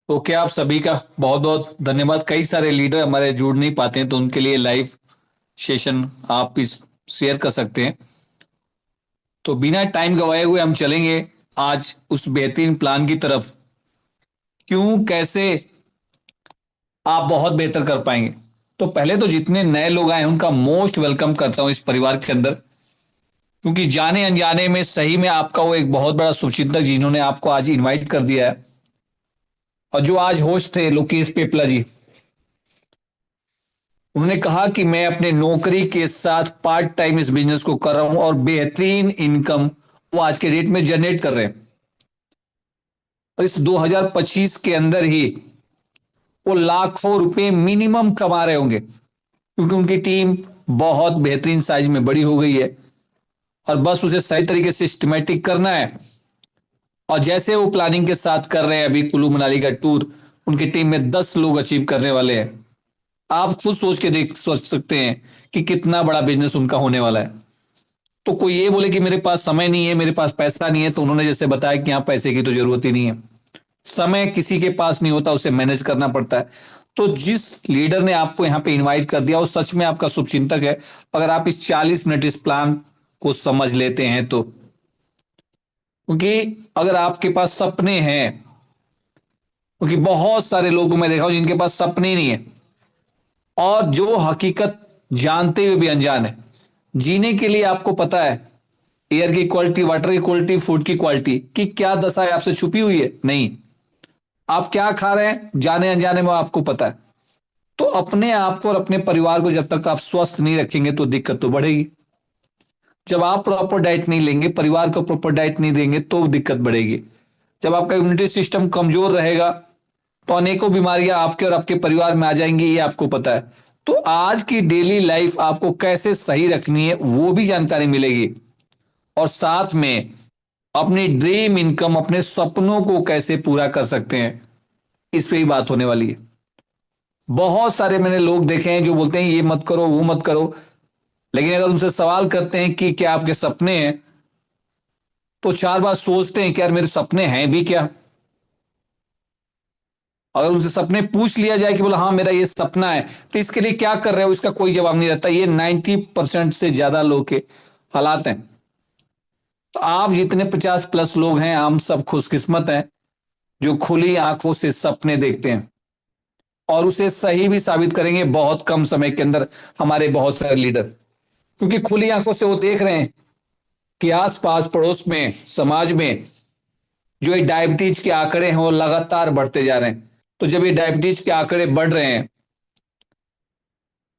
Okay, आप सभी का बहुत बहुत धन्यवाद। कई सारे लीडर हमारे जुड़ नहीं पाते हैं तो उनके लिए लाइव सेशन आप इस शेयर कर सकते हैं। तो बिना टाइम गवाए हुए हम चलेंगे आज उस बेहतरीन प्लान की तरफ। क्यों, कैसे आप बहुत बेहतर कर पाएंगे। तो पहले तो जितने नए लोग आए हैं उनका मोस्ट वेलकम करता हूं इस परिवार के अंदर, क्योंकि जाने अनजाने में सही में आपका वो एक बहुत बड़ा शुभचिंतक जिन्होंने आपको आज इनवाइट कर दिया है। और जो आज होस्ट थे लोकेश पेपला जी, उन्होंने कहा कि मैं अपने नौकरी के साथ पार्ट टाइम इस बिजनेस को कर रहा हूं और बेहतरीन इनकम वो आज के डेट में जनरेट कर रहे हैं। और इस 2025 के अंदर ही वो लाखों रुपए मिनिमम कमा रहे होंगे, क्योंकि उनकी टीम बहुत बेहतरीन साइज में बड़ी हो गई है और बस उसे सही तरीके से सिस्टमेटिक करना है। और जैसे वो प्लानिंग के साथ कर रहे हैं अभी कुल्लू मनाली का टूर, उनकी टीम में 10 लोग अचीव करने वाले हैं। आप खुद सोच सकते हैं कि कितना बड़ा बिजनेस उनका होने वाला है। तो कोई ये बोले कि मेरे पास समय नहीं है, मेरे पास पैसा नहीं है, तो उन्होंने जैसे बताया कि यहाँ पैसे की तो जरूरत ही नहीं है। समय किसी के पास नहीं होता, उसे मैनेज करना पड़ता है। तो जिस लीडर ने आपको यहाँ पे इनवाइट कर दिया वो सच में आपका शुभचिंतक है। अगर आप इस 40 मिनट इस प्लान को समझ लेते हैं तो, क्योंकि अगर आपके पास सपने हैं, क्योंकि बहुत सारे लोगों को मैं देखा हूं जिनके पास सपने नहीं है और जो हकीकत जानते हुए भी अनजान है। जीने के लिए आपको पता है एयर की क्वालिटी, वाटर की क्वालिटी, फूड की क्वालिटी की क्या दशा है आपसे छुपी हुई है नहीं। आप क्या खा रहे हैं जाने अनजाने में आपको पता है। तो अपने आप को और अपने परिवार को जब तक आप स्वस्थ नहीं रखेंगे तो दिक्कत तो बढ़ेगी। जब आप प्रॉपर डाइट नहीं लेंगे, परिवार को प्रॉपर डाइट नहीं देंगे तो दिक्कत बढ़ेगी। जब आपका इम्यूनिटी सिस्टम कमजोर रहेगा तो अनेकों बीमारियां आपके और आपके परिवार में आ जाएंगी, ये आपको पता है। तो आज की डेली लाइफ आपको कैसे सही रखनी है वो भी जानकारी मिलेगी। और साथ में अपनी ड्रीम इनकम, अपने सपनों को कैसे पूरा कर सकते हैं, इस पे ही बात होने वाली है। बहुत सारे मैंने लोग देखे हैं जो बोलते हैं ये मत करो वो मत करो, लेकिन अगर उनसे सवाल करते हैं कि क्या आपके सपने हैं, तो चार बार सोचते हैं कि यार मेरे सपने हैं भी क्या। अगर उनसे सपने पूछ लिया जाए कि बोला हाँ मेरा ये सपना है, तो इसके लिए क्या कर रहे हो, इसका कोई जवाब नहीं रहता। ये 90% से ज्यादा लोग के हालात हैं। तो आप जितने 50+ लोग हैं, हम सब खुशकिस्मत हैं जो खुली आंखों से सपने देखते हैं और उसे सही भी साबित करेंगे बहुत कम समय के अंदर। हमारे बहुत सारे लीडर, क्योंकि खुली आंखों से वो देख रहे हैं कि आसपास पड़ोस में, समाज में जो ये डायबिटीज के आंकड़े हैं वो लगातार बढ़ते जा रहे हैं। तो जब ये डायबिटीज के आंकड़े बढ़ रहे हैं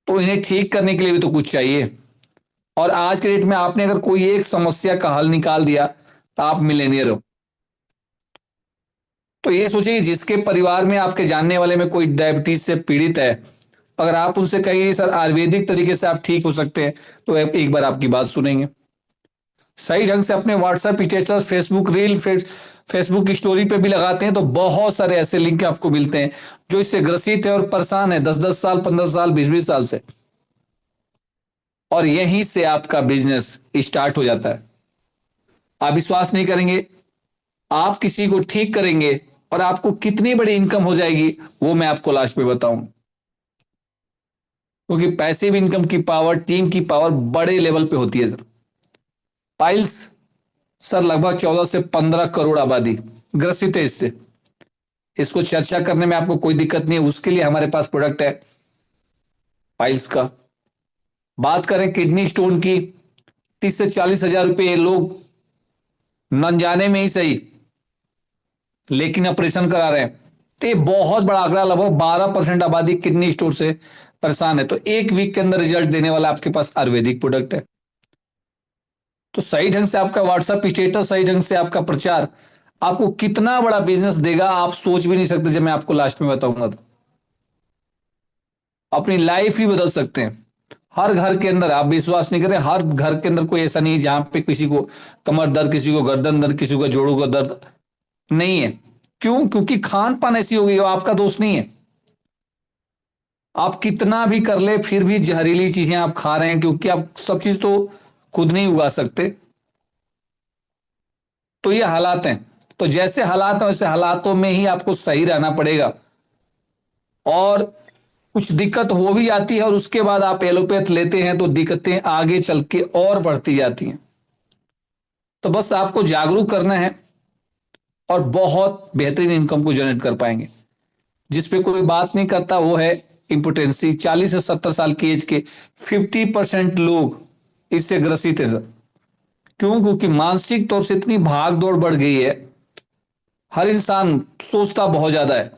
तो इन्हें ठीक करने के लिए भी तो कुछ चाहिए। और आज के डेट में आपने अगर कोई एक समस्या का हल निकाल दिया तो आप मिलेनियर हो। तो ये सोचिए कि जिसके परिवार में, आपके जानने वाले में कोई डायबिटीज से पीड़ित है, अगर आप उनसे कहिए सर आयुर्वेदिक तरीके से आप ठीक हो सकते हैं, तो एक बार आपकी बात सुनेंगे। सही ढंग से अपने WhatsApp status, Facebook reel, Facebook की स्टोरी पे भी लगाते हैं तो बहुत सारे ऐसे लिंक आपको मिलते हैं जो इससे ग्रसित है और परेशान है 10-10 साल, 15 साल, 20-20 साल से। और यहीं से आपका बिजनेस स्टार्ट हो जाता है। आप विश्वास नहीं करेंगे, आप किसी को ठीक करेंगे और आपको कितनी बड़ी इनकम हो जाएगी वो मैं आपको लास्ट में बताऊं। क्योंकि पैसिव इनकम की पावर, टीम की पावर बड़े लेवल पे होती है सर। पाइल्स, सर लगभग 14 से 15 करोड़ आबादी ग्रसित है इससे। इसको चर्चा करने में आपको कोई दिक्कत नहीं है, उसके लिए हमारे पास प्रोडक्ट है पाइल्स का। बात करें किडनी स्टोन की, 30 से 40 हजार रुपये लोग न जाने में ही सही, लेकिन ऑपरेशन करा रहे हैं। तो ये बहुत बड़ा आंकड़ा, लगभग 12% आबादी किडनी स्टोन से परेशान है। तो एक वीक के अंदर रिजल्ट देने वाला आपके पास आयुर्वेदिक प्रोडक्ट है। तो सही ढंग से आपका व्हाट्सएप स्टेटस, सही ढंग से आपका प्रचार आपको कितना बड़ा बिजनेस देगा आप सोच भी नहीं सकते। जब मैं आपको लास्ट में बताऊंगा तो अपनी लाइफ ही बदल सकते हैं। हर घर के अंदर, आप विश्वास नहीं करें, हर घर के अंदर कोई ऐसा नहीं है जहां पे किसी को कमर दर्द, किसी को गर्दन दर्द, किसी को जोड़ों का दर्द नहीं है। क्यों? क्योंकि खान पान ऐसी हो गई है, आपका दोष नहीं है। आप कितना भी कर ले फिर भी जहरीली चीजें आप खा रहे हैं, क्योंकि आप सब चीज तो खुद नहीं उगा सकते। तो ये हालात हैं। तो जैसे हालात हैं वैसे हालातों में ही आपको सही रहना पड़ेगा। और कुछ दिक्कत हो भी जाती है और उसके बाद आप एलोपैथ लेते हैं तो दिक्कतें आगे चल के और बढ़ती जाती हैं। तो बस आपको जागरूक करना है और बहुत बेहतरीन इनकम को जनरेट कर पाएंगे। जिस पे कोई बात नहीं करता वो है इम्पोटेंसी। 40 से 70 साल की एज के 50% लोग इससे ग्रसित है सर। क्यों? क्योंकि मानसिक तौर से इतनी भाग दौड़ बढ़ गई है। हर इंसान सोचता बहुत ज्यादा है,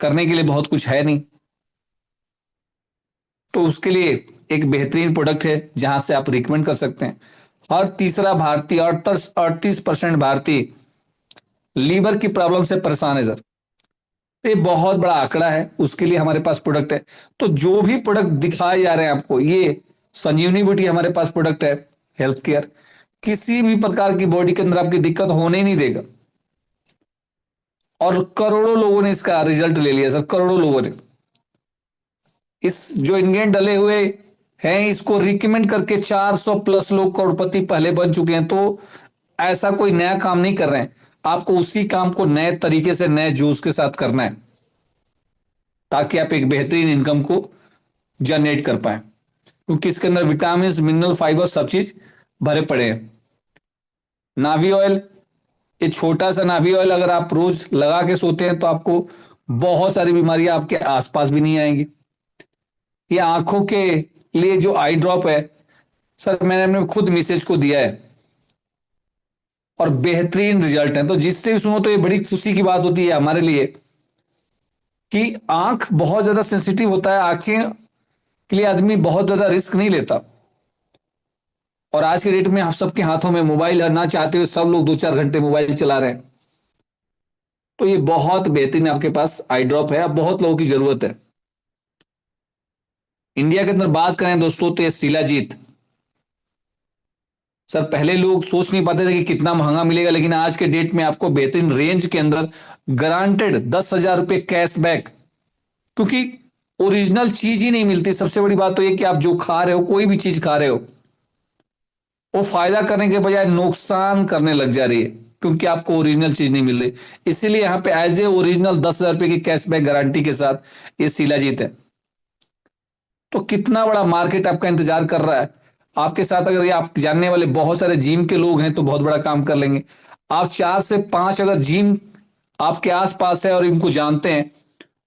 करने के लिए बहुत कुछ है नहीं। तो उसके लिए एक बेहतरीन प्रोडक्ट है जहां से आप रिकमेंड कर सकते हैं। हर तीसरा भारतीय, 38% भारतीय लीवर की प्रॉब्लम से परेशान है सर। तो ये बहुत बड़ा आंकड़ा है, उसके लिए हमारे पास प्रोडक्ट है। तो जो भी प्रोडक्ट दिखाए जा रहे हैं आपको, ये संजीवनी बूटी हमारे पास प्रोडक्ट है हेल्थ केयर, किसी भी प्रकार की बॉडी के अंदर आपकी दिक्कत होने ही नहीं देगा। और करोड़ों लोगों ने इसका रिजल्ट ले लिया सर, करोड़ों लोगों ने। इस जो इंग्रेडिएंट डले हुए हैं इसको रिकमेंड करके 400 प्लस लोग करोड़पति पहले बन चुके हैं। तो ऐसा कोई नया काम नहीं कर रहे हैं, आपको उसी काम को नए तरीके से, नए जोश के साथ करना है ताकि आप एक बेहतरीन इनकम को जनरेट कर पाए। क्योंकि इसके अंदर विटामिन, मिनरल, फाइबर सब चीज भरे पड़े हैं। नाभी ऑयल, ये छोटा सा नाभी ऑयल अगर आप रोज लगा के सोते हैं तो आपको बहुत सारी बीमारियां आपके आसपास भी नहीं आएंगी। ये आंखों के लिए जो आई ड्रॉप है सर, मैंने अपने खुद मिसेज को दिया है और बेहतरीन रिजल्ट है। तो जिससे भी सुनो तो ये बड़ी खुशी की बात होती है हमारे लिए कि आंख बहुत ज्यादा सेंसिटिव होता है, आंखें के लिए आदमी बहुत ज्यादा रिस्क नहीं लेता। और आज के डेट में हम सबके हाथों में मोबाइल है, ना चाहते हुए सब लोग 2-4 घंटे मोबाइल चला रहे हैं। तो ये बहुत बेहतरीन आपके पास आई ड्रॉप है, अब बहुत लोगों की जरूरत है। इंडिया के अंदर बात करें दोस्तों तो ये शिलाजीत सर, पहले लोग सोच नहीं पाते थे कि कितना महंगा मिलेगा, लेकिन आज के डेट में आपको बेहतरीन रेंज के अंदर गारंटेड 10,000 रुपये कैशबैक। क्योंकि ओरिजिनल चीज ही नहीं मिलती। सबसे बड़ी बात तो ये कि आप जो खा रहे हो, कोई भी चीज खा रहे हो, वो फायदा करने के बजाय नुकसान करने लग जा रही है क्योंकि आपको ओरिजिनल चीज नहीं मिल रही। इसीलिए यहां पे एज ए ओरिजिनल 10,000 रुपये की कैशबैक गारंटी के साथ ये शिलाजीत है। तो कितना बड़ा मार्केट आपका इंतजार कर रहा है। आपके साथ अगर ये आप जानने वाले बहुत सारे जिम के लोग हैं तो बहुत बड़ा काम कर लेंगे। आप 4 से 5 अगर जिम आपके आसपास है और इनको जानते हैं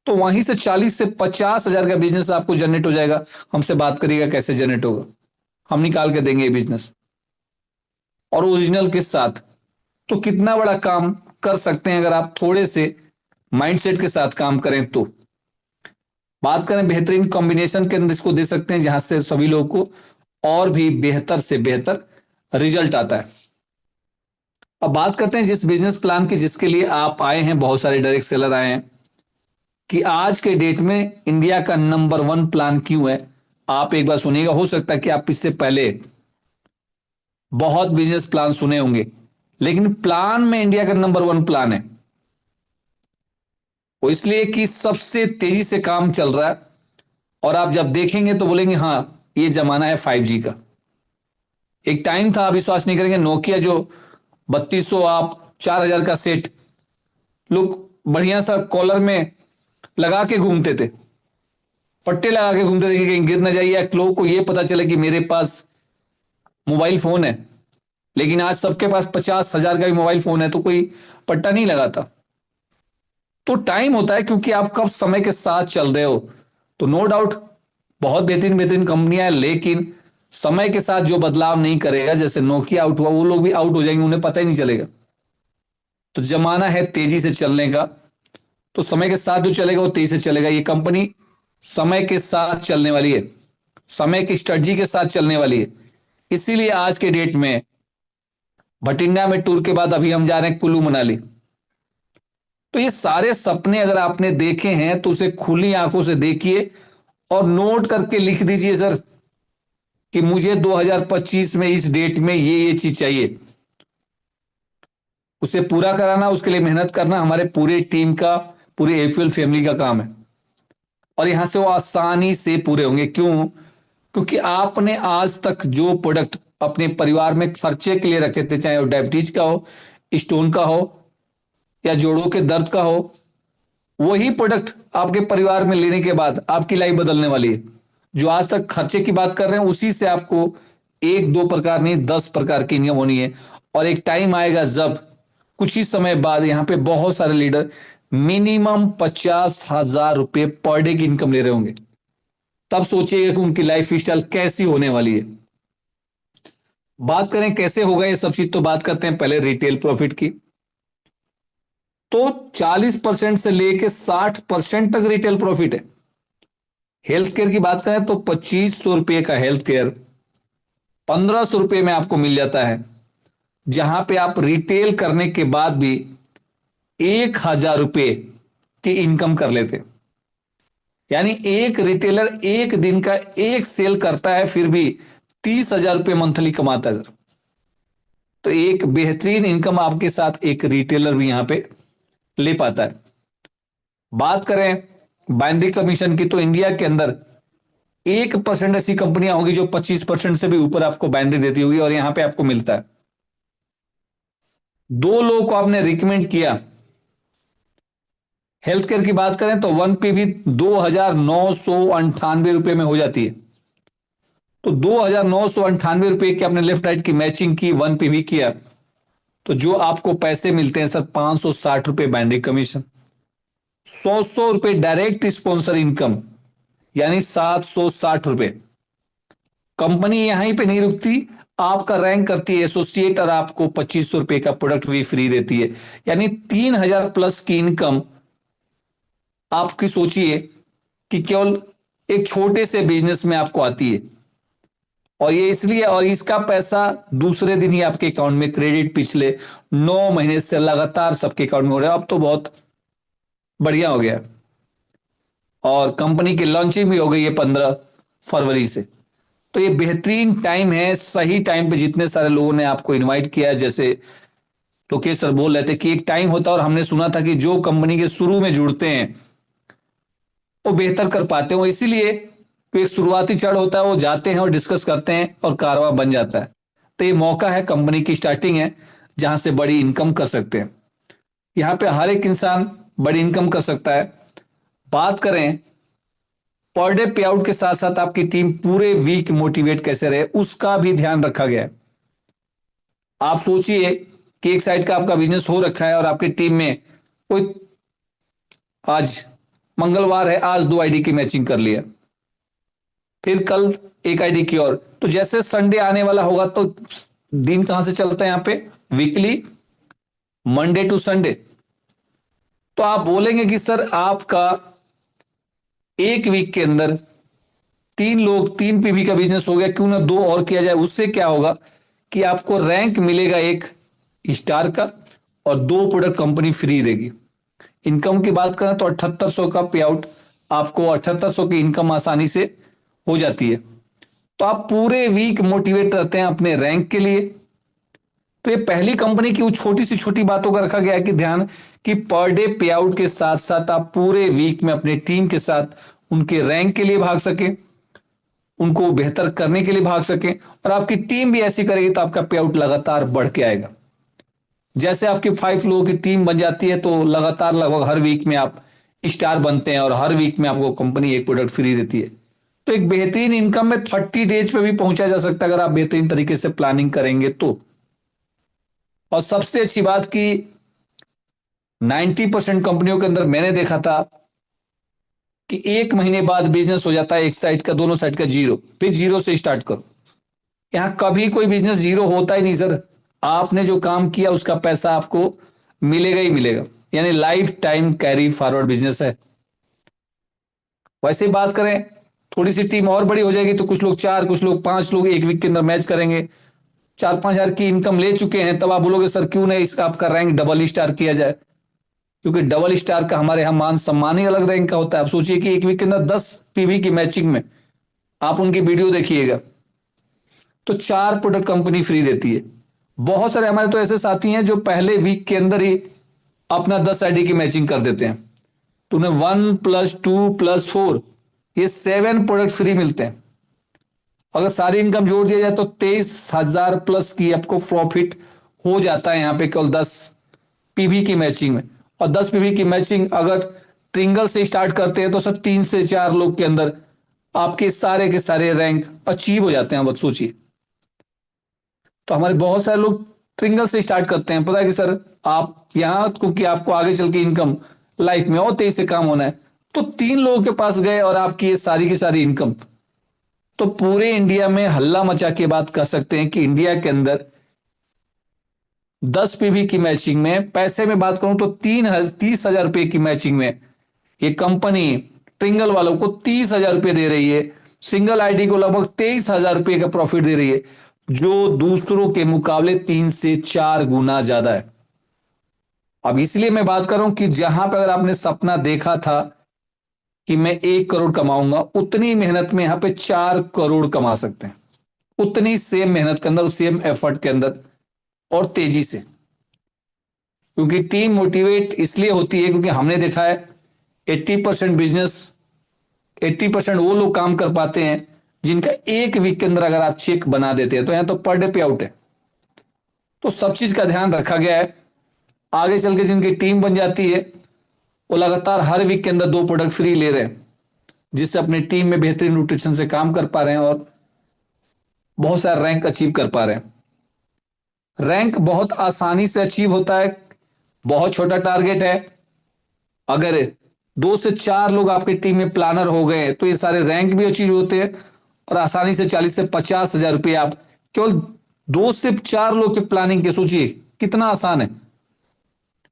तो वहीं से 40 से 50 हजार का बिजनेस आपको जनरेट हो जाएगा। हमसे बात करिएगा कैसे जनरेट होगा, हम निकाल के देंगे ये बिजनेस और ओरिजिनल के साथ। तो कितना बड़ा काम कर सकते हैं अगर आप थोड़े से माइंडसेट के साथ काम करें। तो बात करें बेहतरीन कॉम्बिनेशन के अंदर इसको दे सकते हैं जहां से सभी लोगों को और भी बेहतर से बेहतर रिजल्ट आता है। अब बात करते हैं जिस बिजनेस प्लान की जिसके लिए आप आए हैं, बहुत सारे डायरेक्ट सेलर आए हैं, कि आज के डेट में इंडिया का नंबर 1 प्लान क्यों है। आप एक बार सुनिएगा, हो सकता है कि आप इससे पहले बहुत बिजनेस प्लान सुने होंगे, लेकिन प्लान में इंडिया का नंबर 1 प्लान है वो इसलिए कि सबसे तेजी से काम चल रहा है। और आप जब देखेंगे तो बोलेंगे हाँ, ये जमाना है 5G का। एक टाइम था, आप विश्वास नहीं करेंगे, नोकिया जो 3200 आप 4,000 का सेट लोग बढ़िया सा कॉलर में लगा के घूमते थे, पट्टे लगा के घूमते थे कि कहीं गिर ना जाइए, या लोगों को ये पता चले कि मेरे पास मोबाइल फोन है। लेकिन आज सबके पास 50,000 का भी मोबाइल फोन है तो कोई पट्टा नहीं लगाता। तो टाइम होता है क्योंकि आप कब समय के साथ चल रहे हो। तो नो डाउट बहुत बेहतरीन बेहतरीन कंपनियां हैं, लेकिन समय के साथ जो बदलाव नहीं करेगा, जैसे नोकिया आउट हुआ, वो लोग भी आउट हो जाएंगे, उन्हें पता ही नहीं चलेगा। तो जमाना है तेजी से चलने का। तो समय के साथ जो चलेगा वो तेजी से चलेगा। ये कंपनी समय के साथ चलने वाली है, समय की स्ट्रेटजी के साथ चलने वाली है। इसीलिए आज के डेट में भटिंडा में टूर के बाद अभी हम जा रहे हैं कुल्लू मनाली। तो ये सारे सपने अगर आपने देखे हैं तो उसे खुली आंखों से देखिए और नोट करके लिख दीजिए सर कि मुझे 2025 में इस डेट में ये चीज चाहिए। उसे पूरा कराना, उसके लिए मेहनत करना हमारे पूरे टीम का, पूरे एपीएल फैमिली का काम है। और यहां से वो आसानी से पूरे होंगे। क्यों? क्योंकि आपने आज तक जो प्रोडक्ट अपने परिवार में खर्चे के लिए रखे थे, चाहे वो डायबिटीज का हो स्टोन का हो या जोड़ों के दर्द का हो, वही प्रोडक्ट आपके परिवार में लेने के बाद आपकी लाइफ बदलने वाली है। जो आज तक खर्चे की बात कर रहे हैं उसी से आपको एक दो प्रकार नहीं 10 प्रकार की इनकम होनी है। और एक टाइम आएगा जब कुछ ही समय बाद यहाँ पे बहुत सारे लीडर मिनिमम 50,000 रुपये पर डे की इनकम ले रहे होंगे। तब सोचिएगा कि उनकी लाइफ स्टाइल कैसी होने वाली है। बात करें कैसे होगा ये सब चीज, तो बात करते हैं पहले रिटेल प्रॉफिट की। तो 40% से लेके 60% तक रिटेल प्रॉफिट है। हेल्थ केयर की बात करें तो 2500 रुपये का हेल्थ केयर 1500 रुपये में आपको मिल जाता है, जहां पे आप रिटेल करने के बाद भी 1000 रुपये की इनकम कर लेते। यानी एक रिटेलर एक दिन का एक सेल करता है फिर भी 30,000 रुपये मंथली कमाता है सर। तो एक बेहतरीन इनकम आपके साथ एक रिटेलर भी यहां पे ले पाता है। बात करें बाइनरी कमीशन की, तो इंडिया के अंदर 1% ऐसी कंपनियां होंगी जो 25% से भी ऊपर आपको बाइनरी देती होगी, और यहां पे आपको मिलता है। दो लोगों को आपने रिकमेंड किया। हेल्थ केयर की बात करें तो 1 PV 2,998 रुपये में हो जाती है। तो 2,998 रुपये की आपने लेफ्ट राइट की मैचिंग की, 1 PV किया, तो जो आपको पैसे मिलते हैं सर 560 रुपये बाइनरी कमीशन, 100 रुपये डायरेक्ट स्पॉन्सर इनकम यानी 760 रुपये। कंपनी यहीं पे नहीं रुकती, आपका रैंक करती है एसोसिएट और आपको 2500 रुपये का प्रोडक्ट भी फ्री देती है। यानी 3,000 प्लस की इनकम आपकी सोचिए कि केवल एक छोटे से बिजनेस में आपको आती है। और ये इसलिए, और इसका पैसा दूसरे दिन ही आपके अकाउंट में क्रेडिट पिछले 9 महीने से लगातार सबके अकाउंट में हो रहा है। अब तो बहुत बढ़िया हो गया। और कंपनी की लॉन्चिंग भी हो गई है 15 फरवरी से। तो ये बेहतरीन टाइम है, सही टाइम पे जितने सारे लोगों ने आपको इनवाइट किया है। जैसे लोकेश सर बोल रहे थे कि एक टाइम होता है, और हमने सुना था कि जो कंपनी के शुरू में जुड़ते हैं वो बेहतर कर पाते हैं। इसीलिए तो एक शुरुआती चढ़ होता है, वो जाते हैं और डिस्कस करते हैं और कारवा बन जाता है। तो ये मौका है, कंपनी की स्टार्टिंग है जहां से बड़ी इनकम कर सकते हैं। यहाँ पे हर एक इंसान बड़ी इनकम कर सकता है। बात करें पर डे पे आउट के साथ साथ आपकी टीम पूरे वीक मोटिवेट कैसे रहे, उसका भी ध्यान रखा गया है। आप सोचिए कि एक साइड का आपका बिजनेस हो रखा है और आपकी टीम में कोई, आज मंगलवार है, आज 2 आईडी की मैचिंग कर लिया, फिर कल 1 आईडी की, और तो जैसे संडे आने वाला होगा तो दिन कहां से चलता है यहाँ पे, वीकली, मंडे टू संडे। तो आप बोलेंगे कि सर आपका एक वीक के अंदर 3 PV का बिजनेस हो गया, क्यों ना 2 और किया जाए। उससे क्या होगा कि आपको रैंक मिलेगा 1 स्टार का और 2 प्रोडक्ट कंपनी फ्री देगी। इनकम की बात करें तो 7800 का पे आउट, आपको 7800 की इनकम आसानी से हो जाती है। तो आप पूरे वीक मोटिवेट रहते हैं अपने रैंक के लिए। तो ये पहली कंपनी की वो छोटी सी छोटी बातों का रखा गया है कि ध्यान, कि पर डे पे आउट के साथ साथ आप पूरे वीक में अपने टीम के साथ उनके रैंक के लिए भाग सके, उनको बेहतर करने के लिए भाग सके, और आपकी टीम भी ऐसी करेगी तो आपका पे आउट लगातार बढ़ के आएगा। जैसे आपकी 5 लोगों की टीम बन जाती है तो लगातार लगभग हर वीक में आप स्टार बनते हैं और हर वीक में आपको कंपनी एक प्रोडक्ट फ्री देती है। तो एक बेहतरीन इनकम में 30 डेज पे भी पहुंचा जा सकता है अगर आप बेहतरीन तरीके से प्लानिंग करेंगे तो। और सबसे अच्छी बात की 90% कंपनियों के अंदर मैंने देखा था कि 1 महीने बाद बिजनेस हो जाता है एक साइड का, दोनों साइड का जीरो, फिर जीरो से स्टार्ट करो। यहां कभी कोई बिजनेस जीरो होता ही नहीं सर। आपने जो काम किया उसका पैसा आपको मिलेगा ही मिलेगा। यानी life time carry forward business है। वैसे ही बात करें, थोड़ी सी टीम और बड़ी हो जाएगी तो कुछ लोग 4, कुछ लोग 5 लोग एक वीक के अंदर मैच करेंगे, 4-5 हजार की इनकम ले चुके हैं। तब आप बोलोगे सर क्यों नहीं इसका आपका रैंक डबल स्टार किया जाए, क्योंकि डबल स्टार का हमारे यहां मान सम्मान ही अलग रैंक का होता है। आप सोचिए कि एक वीक के अंदर 10 PV की मैचिंग में आप उनकी वीडियो देखिएगा तो 4 प्रोडक्ट कंपनी फ्री देती है। बहुत सारे हमारे तो ऐसे साथी हैं जो पहले वीक के अंदर ही अपना 10 आईडी की मैचिंग कर देते हैं। तो उन्हें 1+2+4 ये 7 प्रोडक्ट फ्री मिलते हैं। अगर सारी इनकम जोड़ दिया जाए तो 23,000 प्लस की आपको प्रॉफिट हो जाता है यहाँ पे केवल 10 पीवी की मैचिंग में। और 10 पीवी की मैचिंग अगर ट्रिंगल से स्टार्ट करते हैं तो सर 3 से 4 लोग के अंदर आपके सारे के सारे रैंक अचीव हो जाते हैं। बस सोचिए, तो हमारे बहुत सारे लोग ट्रिंगल से स्टार्ट करते हैं, पता है कि सर आप यहाँ, क्योंकि आपको आगे चल के इनकम लाइफ में और तेजी से काम होना है, तो 3 लोगों के पास गए और आपकी ये सारी की सारी इनकम। तो पूरे इंडिया में हल्ला मचा के बात कर सकते हैं कि इंडिया के अंदर 10 पीवी की मैचिंग में, पैसे में बात करूं तो 30,000 रुपए की मैचिंग में ये कंपनी ट्रिंगल वालों को 30,000 रुपए दे रही है। सिंगल आईडी को लगभग 23,000 रुपए का प्रॉफिट दे रही है, जो दूसरों के मुकाबले 3 से 4 गुना ज्यादा है। अब इसलिए मैं बात कर रहा हूं कि जहां पर अगर आपने सपना देखा था कि मैं 1 करोड़ कमाऊंगा, उतनी मेहनत में यहां पे 4 करोड़ कमा सकते हैं, उतनी सेम मेहनत के अंदर, सेम एफर्ट के अंदर और तेजी से। क्योंकि टीम मोटिवेट इसलिए होती है क्योंकि हमने देखा है 80% बिजनेस, 80% वो लोग काम कर पाते हैं जिनका 1 वीक के अंदर अगर आप चेक बना देते हैं। तो यहां तो पर डे पे आउट है, तो सब चीज का ध्यान रखा गया है। आगे चल के जिनकी टीम बन जाती है वो लगातार हर वीक के अंदर 2 प्रोडक्ट फ्री ले रहे हैं, जिससे अपनी टीम में बेहतरीन न्यूट्रिशन से काम कर पा रहे हैं और बहुत सारे रैंक अचीव कर पा रहे हैं। रैंक बहुत आसानी से अचीव होता है, बहुत छोटा टारगेट है। अगर 2 से 4 लोग आपकी टीम में प्लानर हो गए तो ये सारे रैंक भी अचीव होते हैं और आसानी से 40 से 50 हजार रुपये आप केवल 2 से 4 लोग के प्लानिंग के, सोचिए कितना आसान है,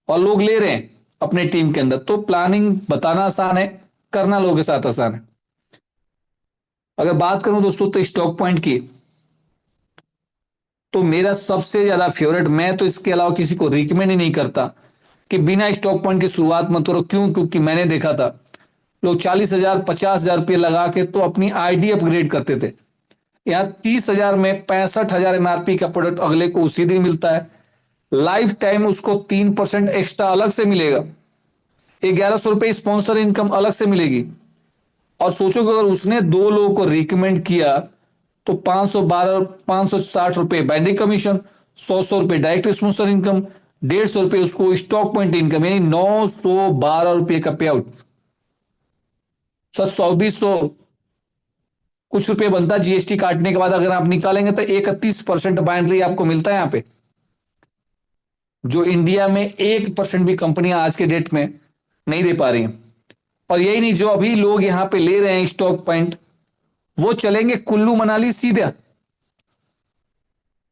और लोग ले रहे हैं अपने टीम के अंदर। तो प्लानिंग बताना आसान है, करना लोगों के साथ आसान है। अगर बात करूं दोस्तों तो स्टॉक पॉइंट की, तो मेरा सबसे ज्यादा फेवरेट, मैं तो इसके अलावा किसी को रिकमेंड ही नहीं करता कि बिना स्टॉक पॉइंट की शुरुआत मत करो। क्यों? क्योंकि मैंने देखा था लोग 40,000 50,000 रुपये लगा के तो अपनी आईडी अपग्रेड करते थे। यहाँ 30,000 में 65,000 एमआरपी का प्रोडक्ट अगले को उसी दिन मिलता है। लाइफ टाइम उसको 3% एक्स्ट्रा अलग से मिलेगा, 1,100 रुपये स्पॉन्सर इनकम अलग से मिलेगी। और सोचो कि अगर उसने 2 लोगों को रिकमेंड किया तो 560 रुपये बैंडिंग कमीशन, 100 रुपये डायरेक्ट स्पॉन्सर इनकम, 150 रुपये उसको स्टॉक पॉइंट इनकम, यानी 912 रुपये का पे आउट। सर 100 कुछ रुपए बनता है जीएसटी काटने के बाद, अगर आप निकालेंगे तो 31% बाइंड्री आपको मिलता है यहाँ पे, जो इंडिया में 1% भी कंपनियां आज के डेट में नहीं दे पा रही हैं। और यही नहीं, जो अभी लोग यहां पे ले रहे हैं स्टॉक पॉइंट, वो चलेंगे कुल्लू मनाली सीधा।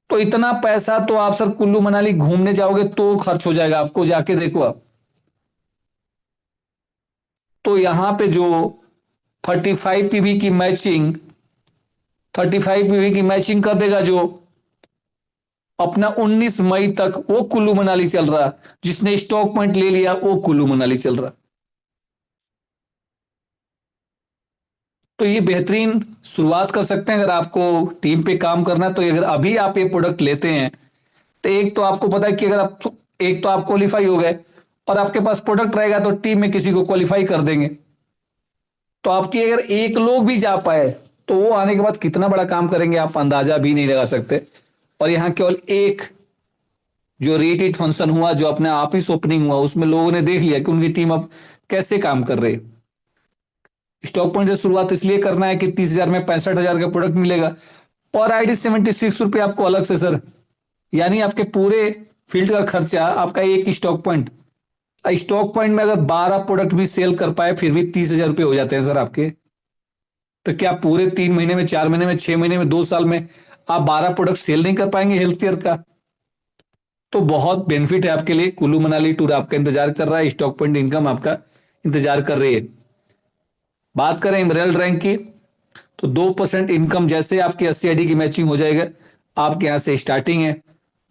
तो इतना पैसा तो आप सर कुल्लू मनाली घूमने जाओगे तो खर्च हो जाएगा, आपको जाके देखो आप। तो यहां पे जो 35 पीवी की मैचिंग, 35 पीवी की मैचिंग कर देगा जो अपना 19 मई तक, वो कुल्लू मनाली चल रहा। जिसने स्टॉक पॉइंट ले लिया वो कुल्लू मनाली चल रहा। तो ये बेहतरीन शुरुआत कर सकते हैं। अगर आपको टीम पे काम करना है तो अगर अभी आप ये प्रोडक्ट लेते हैं तो एक तो आपको पता है कि अगर आप, एक तो आप क्वालिफाई हो गए और आपके पास प्रोडक्ट रहेगा तो टीम में किसी को क्वालिफाई कर देंगे। तो आपकी अगर एक लोग भी जा पाए तो वो आने के बाद कितना बड़ा काम करेंगे आप अंदाजा भी नहीं लगा सकते। और यहां केवल एक जो रेटेड फंक्शन हुआ, जो अपने ऑफिस ओपनिंग हुआ, उसमें लोगों ने देख लिया कि उनकी टीम अब कैसे काम कर रही है। स्टॉक पॉइंट से शुरुआत इसलिए करना है कि 30,000 में 65,000 का प्रोडक्ट मिलेगा। पर आईडी 76 रुपये आपको अलग से सर, यानी आपके पूरे फील्ड का खर्चा आपका एक स्टॉक पॉइंट। स्टॉक पॉइंट में अगर 12 प्रोडक्ट भी सेल कर पाए फिर भी 30,000 रुपये हो जाते हैं सर आपके। तो क्या पूरे 3 महीने में, 4 महीने में, 6 महीने में, 2 साल में आप 12 प्रोडक्ट सेल नहीं कर पाएंगे हेल्थ केयर का? तो बहुत बेनिफिट है आपके लिए। कुल्लू मनाली टूर आपका इंतजार कर रहा है, स्टॉक पॉइंट इनकम आपका इंतजार कर रही है। बात करें इमरल्ड रैंक की, तो 2% इनकम जैसे आपकी 80 आईडी की मैचिंग हो जाएगा, आपके यहां से स्टार्टिंग है।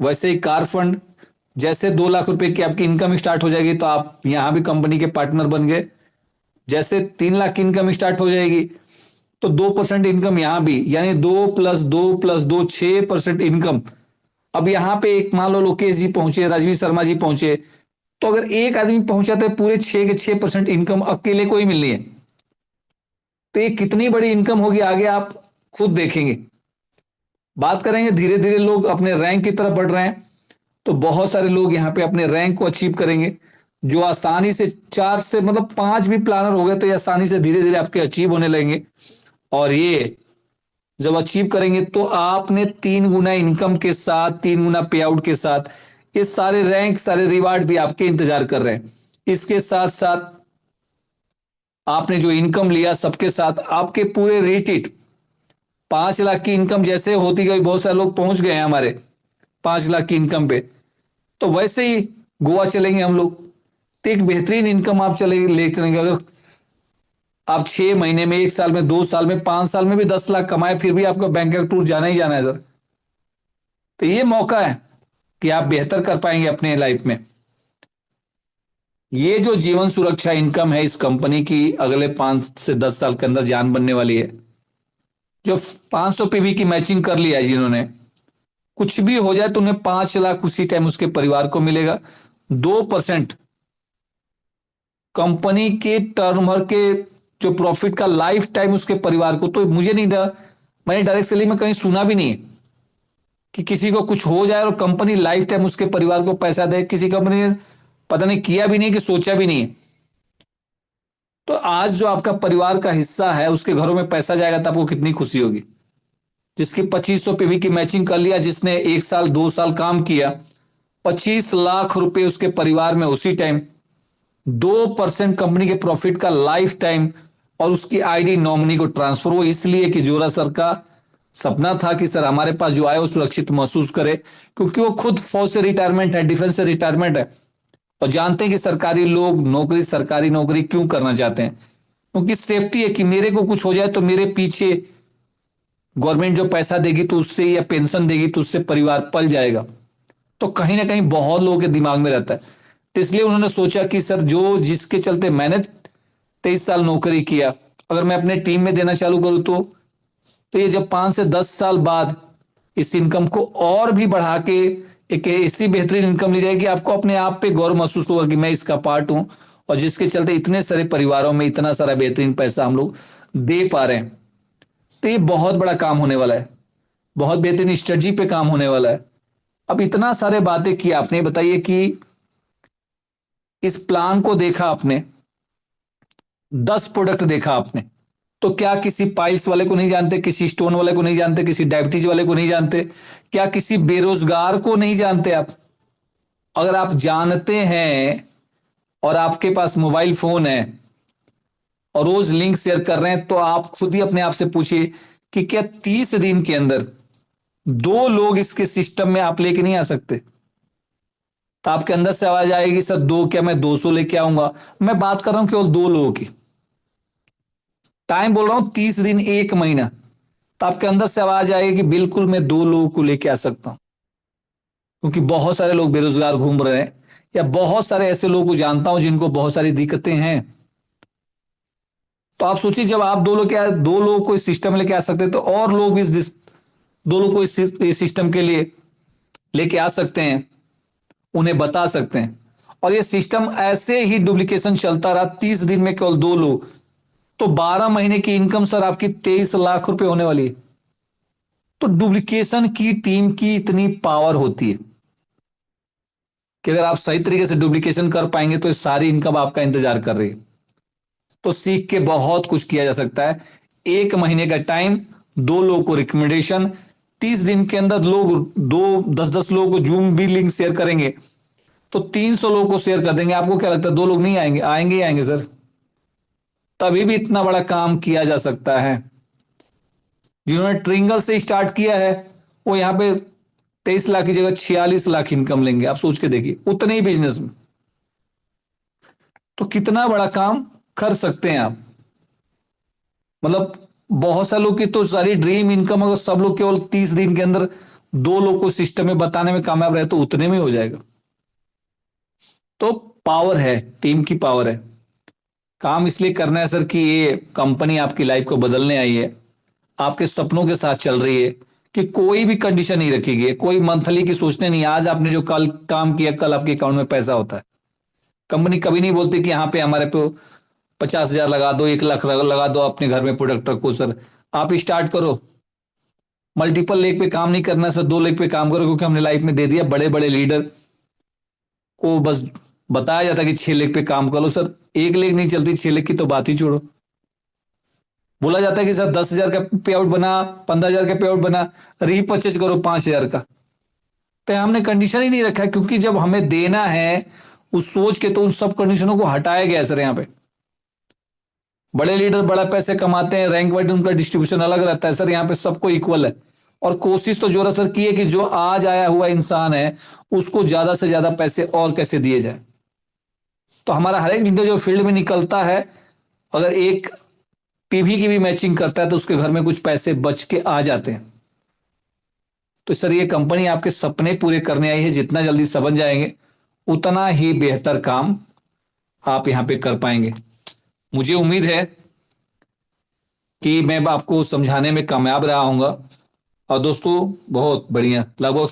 वैसे ही कार फंड, जैसे 2 लाख रुपए की आपकी इनकम स्टार्ट हो जाएगी तो आप यहां भी कंपनी के पार्टनर बन गए। जैसे 3 लाख की इनकम स्टार्ट हो जाएगी तो 2% इनकम यहां भी, यानी 2+2+2 6% इनकम। अब यहां पे एक मान लो लोकेश जी पहुंचे, राजवीर शर्मा जी पहुंचे, तो अगर एक आदमी पहुंचा तो पूरे 6% इनकम अकेले को ही मिलनी है। तो ये कितनी बड़ी इनकम होगी आगे आप खुद देखेंगे। बात करेंगे, धीरे धीरे लोग अपने रैंक की तरफ बढ़ रहे हैं तो बहुत सारे लोग यहाँ पे अपने रैंक को अचीव करेंगे, जो आसानी से 4 से मतलब 5 भी प्लानर हो गए तो ये आसानी से धीरे धीरे आपके अचीव होने लगेंगे। और ये जब अचीव करेंगे तो आपने 3 गुना इनकम के साथ, 3 गुना पे आउट के साथ ये सारे रैंक, सारे रिवार्ड भी आपके इंतजार कर रहे हैं। इसके साथ साथ आपने जो इनकम लिया सबके साथ आपके पूरे रेटेड 5 लाख की इनकम जैसे होती गई, बहुत सारे लोग पहुंच गए हैं हमारे 5 लाख की इनकम पे, तो वैसे ही गोवा चलेंगे हम लोग। तो एक बेहतरीन इनकम आप चले ले चलेंगे। अगर आप 6 महीने में, 1 साल में, 2 साल में, 5 साल में भी 10 लाख कमाए, फिर भी आपको बैंक का टूर जाना ही जाना है सर। तो ये मौका है कि आप बेहतर कर पाएंगे अपने लाइफ में। ये जो जीवन सुरक्षा इनकम है इस कंपनी की, अगले 5 से 10 साल के अंदर जान बनने वाली है। जो 500 पीवी की मैचिंग कर लिया है जिन्होंने, कुछ भी हो जाए तो उन्हें 5 लाख उसी टाइम उसके परिवार को मिलेगा। 2% कंपनी के टर्म भर के जो प्रॉफिट का लाइफ टाइम उसके परिवार को, तो मुझे नहीं था, मैंने डायरेक्ट सेलिंग में कहीं सुना भी नहीं है कि किसी को कुछ हो जाए और कंपनी लाइफ टाइम उसके परिवार को पैसा दे। किसी कंपनी ने पता नहीं किया भी नहीं कि सोचा भी नहीं है। तो आज जो आपका परिवार का हिस्सा है उसके घरों में पैसा जाएगा तो आपको कितनी खुशी होगी। जिसकी 2500 पीवी की मैचिंग कर लिया, जिसने 1 साल 2 साल काम किया, 25 लाख रुपए उसके परिवार में उसी टाइम। 2% कंपनी के प्रॉफिट का लाइफ टाइम, और उसकी आईडी नॉमिनी को ट्रांसफर। वो इसलिए कि जोरा सर का सपना था कि सर हमारे पास जो आए वो सुरक्षित महसूस करे, क्योंकि वो खुद फौज से रिटायरमेंट है, डिफेंस से रिटायरमेंट है, और जानते हैं कि सरकारी लोग नौकरी, सरकारी नौकरी क्यों करना चाहते हैं, क्योंकि सेफ्टी है कि मेरे को कुछ हो जाए तो मेरे पीछे गवर्नमेंट जो पैसा देगी तो उससे, या पेंशन देगी तो उससे परिवार पल जाएगा। तो कहीं ना कहीं बहुत लोगों के दिमाग में रहता है। तो इसलिए उन्होंने सोचा कि सर जो जिसके चलते मैंने 23 साल नौकरी किया, अगर मैं अपने टीम में देना चालू करूं तो ये जब 5 से 10 साल बाद इस इनकम को और भी बढ़ा के एक ऐसी बेहतरीन इनकम ली जाएगी, आपको अपने आप पे गौरव महसूस होगा कि मैं इसका पार्ट हूं, और जिसके चलते इतने सारे परिवारों में इतना सारा बेहतरीन पैसा हम लोग दे पा रहे हैं। तो ये बहुत बड़ा काम होने वाला है, बहुत बेहतरीन स्ट्रेटजी पे काम होने वाला है। अब इतना सारे बातें की आपने, बताइए कि इस प्लान को देखा आपने, 10 प्रोडक्ट देखा आपने, तो क्या किसी पाइल्स वाले को नहीं जानते, किसी स्टोन वाले को नहीं जानते, किसी डायबिटीज वाले को नहीं जानते, क्या किसी बेरोजगार को नहीं जानते आप? अगर आप जानते हैं और आपके पास मोबाइल फोन है और रोज लिंक शेयर कर रहे हैं, तो आप खुद ही अपने आप से पूछिए कि क्या 30 दिन के अंदर 2 लोग इसके सिस्टम में आप लेके नहीं आ सकते? तो आपके अंदर से आवाज आएगी, सर दो क्या, मैं 200 लेके आऊंगा? मैं बात कर रहा हूं केवल 2 लोगों की, टाइम बोल रहा हूं 30 दिन, 1 महीना। तो आपके अंदर से आवाज आएगी कि बिल्कुल मैं 2 लोगों को लेके आ सकता हूं, क्योंकि बहुत सारे लोग बेरोजगार घूम रहे हैं, या बहुत सारे ऐसे लोगों को जानता हूं जिनको बहुत सारी दिक्कतें हैं। तो आप सोचिए, जब आप 2 लोगों को इस सिस्टम में लेके आ सकते हैं, तो और लोग भी इस 2 लोगों को इस सिस्टम के लिए लेके आ सकते हैं, उन्हें बता सकते हैं। और ये सिस्टम ऐसे ही डुप्लीकेशन चलता रहा, 30 दिन में केवल 2 लोग, तो 12 महीने की इनकम सर आपकी 23 लाख रुपए होने वाली है। तो डुप्लीकेशन की टीम की इतनी पावर होती है कि अगर आप सही तरीके से डुप्लीकेशन कर पाएंगे तो ये सारी इनकम आपका इंतजार कर रही है। तो सीख के बहुत कुछ किया जा सकता है। 1 महीने का टाइम, 2 लोगों को रिकमेंडेशन, 30 दिन के अंदर लोग 10-10 लोगों को जूम भी लिंक शेयर करेंगे तो 300 लोगों को शेयर कर देंगे। आपको क्या लगता है 2 लोग नहीं आएंगे? आएंगे ही आएंगे सर। तभी भी इतना बड़ा काम किया जा सकता है। जिन्होंने ट्रिंगल से स्टार्ट किया है वो यहां पे 23 लाख की जगह 46 लाख इनकम लेंगे। आप सोच के देखिए, उतने ही बिजनेस में तो कितना बड़ा काम कर सकते हैं आप। मतलब बहुत सारे लोग की तो सारी ड्रीम इनकम, अगर सब लोग केवल 30 दिन के अंदर 2 लोग को सिस्टम में बताने में कामयाब रहे तो उतने में हो जाएगा। तो पावर है, टीम की पावर है। काम इसलिए करना है सर कि ये कंपनी आपकी लाइफ को बदलने आई है, आपके सपनों के साथ चल रही है, कि कोई भी कंडीशन नहीं रखी गई, कोई मंथली की सोचने नहीं। आज आपने जो कल काम किया, कल आपके अकाउंट में पैसा होता है। कंपनी कभी नहीं बोलती कि यहाँ पे हमारे पे 50,000 लगा दो, 1 लाख लगा दो, अपने घर में प्रोडक्ट रखो। सर आप स्टार्ट करो, मल्टीपल लेग पे काम नहीं करना सर, 2 लेग पे काम करो, क्योंकि हमने लाइफ में दे दिया। बड़े बड़े लीडर को बस बताया जाता कि 6 लेग पे काम करो सर, 1 लेग नहीं चलती, 6 लेग की तो बात ही छोड़ो। बोला जाता है कि सर 10,000 का पे आउट बना, 15,000 का पे आउट बना, रीपर्चेज करो 5,000 का। तो हमने कंडीशन ही नहीं रखा, क्योंकि जब हमें देना है उस सोच के, तो उन सब कंडीशनों को हटाया गया है सर। यहाँ पे बड़े लीडर बड़ा पैसे कमाते हैं, रैंक वाइज उनका डिस्ट्रीब्यूशन अलग रहता है सर, यहाँ पे सबको इक्वल है। और कोशिश तो जोरा सर की है कि जो आज आया हुआ इंसान है उसको ज्यादा से ज्यादा पैसे और कैसे दिए जाए। तो हमारा हर एक लीडर जो फील्ड में निकलता है, अगर एक पीवी की भी मैचिंग करता है तो उसके घर में कुछ पैसे बच के आ जाते हैं। तो सर ये कंपनी आपके सपने पूरे करने आई है, जितना जल्दी समझ जाएंगे उतना ही बेहतर काम आप यहां पे कर पाएंगे। मुझे उम्मीद है कि मैं आपको समझाने में कामयाब रहा हूंगा। और दोस्तों बहुत बढ़िया, लगभग